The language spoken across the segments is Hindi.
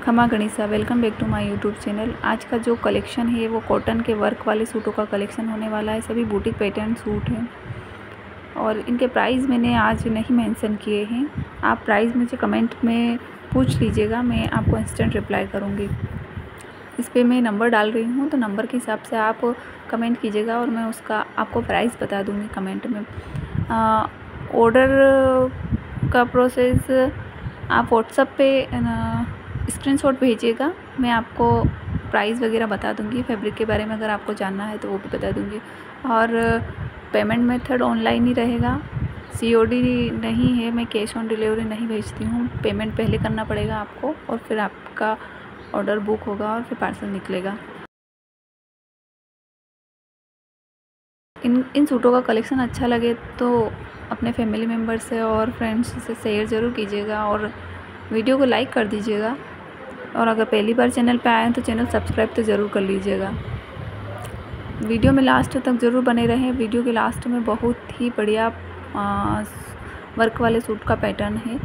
खमा गणिसा, welcome back to my YouTube channel. आज का जो कलेक्शन है वो कॉटन के वर्क वाले सूटों का कलेक्शन होने वाला है। सभी बुटीक पैटर्न सूट हैं और इनके प्राइस मैंने आज नहीं मेंशन किए हैं। आप प्राइस मुझे कमेंट में पूछ लीजिएगा, मैं आपको इंस्टेंट रिप्लाई करूँगी। इस पर मैं नंबर डाल रही हूँ, तो नंबर के हिसाब से आप कमेंट कीजिएगा और मैं उसका आपको प्राइस बता दूँगी कमेंट में। ऑर्डर का प्रोसेस आप व्हाट्सएप पे स्क्रीनशॉट भेजिएगा, मैं आपको प्राइस वगैरह बता दूंगी। फैब्रिक के बारे में अगर आपको जानना है तो वो भी बता दूंगी। और पेमेंट मेथड ऑनलाइन ही रहेगा, COD नहीं है। मैं कैश ऑन डिलीवरी नहीं भेजती हूँ। पेमेंट पहले करना पड़ेगा आपको और फिर आपका ऑर्डर बुक होगा और फिर पार्सल निकलेगा। इन सूटों का कलेक्शन अच्छा लगे तो अपने फैमिली मेम्बर से और फ्रेंड्स से शेयर ज़रूर कीजिएगा और वीडियो को लाइक कर दीजिएगा। और अगर पहली बार चैनल पे आए हैं तो चैनल सब्सक्राइब तो ज़रूर कर लीजिएगा। वीडियो में लास्ट तक ज़रूर बने रहें। वीडियो के लास्ट में बहुत ही बढ़िया वर्क वाले सूट का पैटर्न है,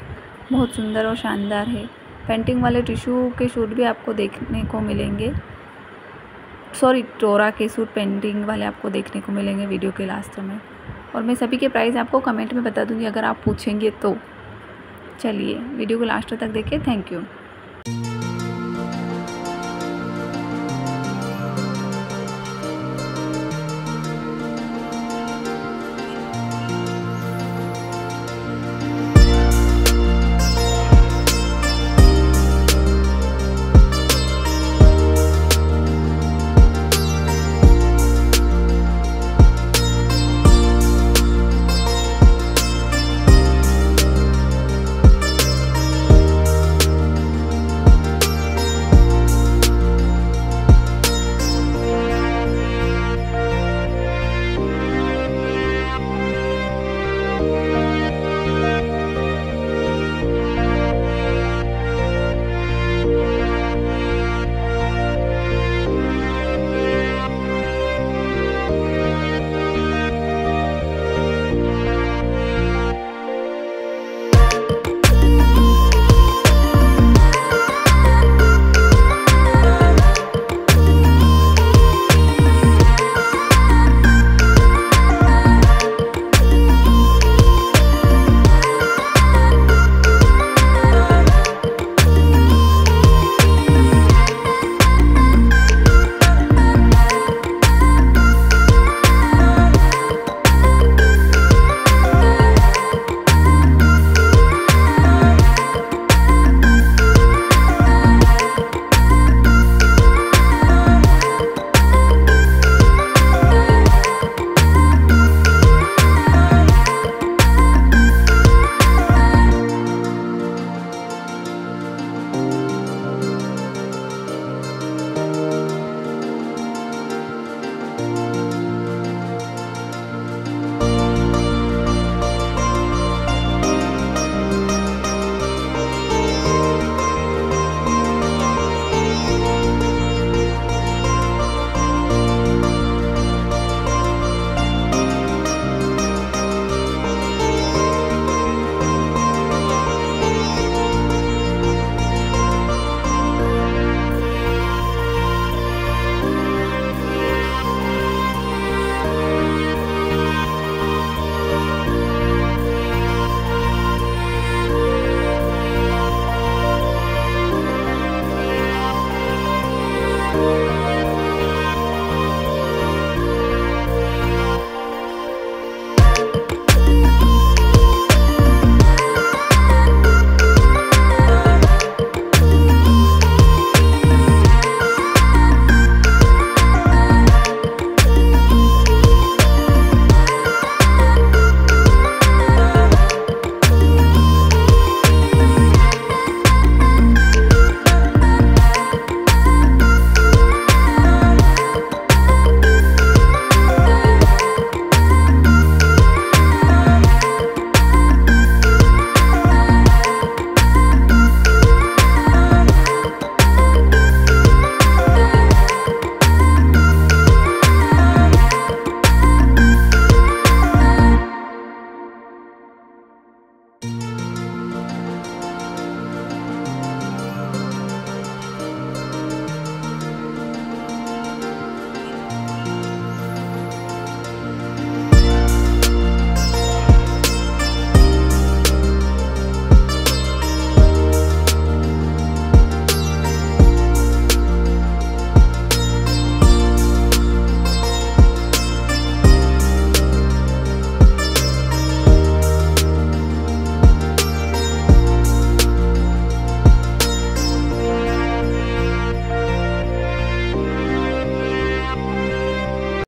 बहुत सुंदर और शानदार है। पेंटिंग वाले टिश्यू के सूट भी आपको देखने को मिलेंगे, टोरा के सूट पेंटिंग वाले आपको देखने को मिलेंगे वीडियो के लास्ट में। और मैं सभी के प्राइस आपको कमेंट में बता दूंगी अगर आप पूछेंगे तो। चलिए वीडियो को लास्ट तक देखिए। Thank you.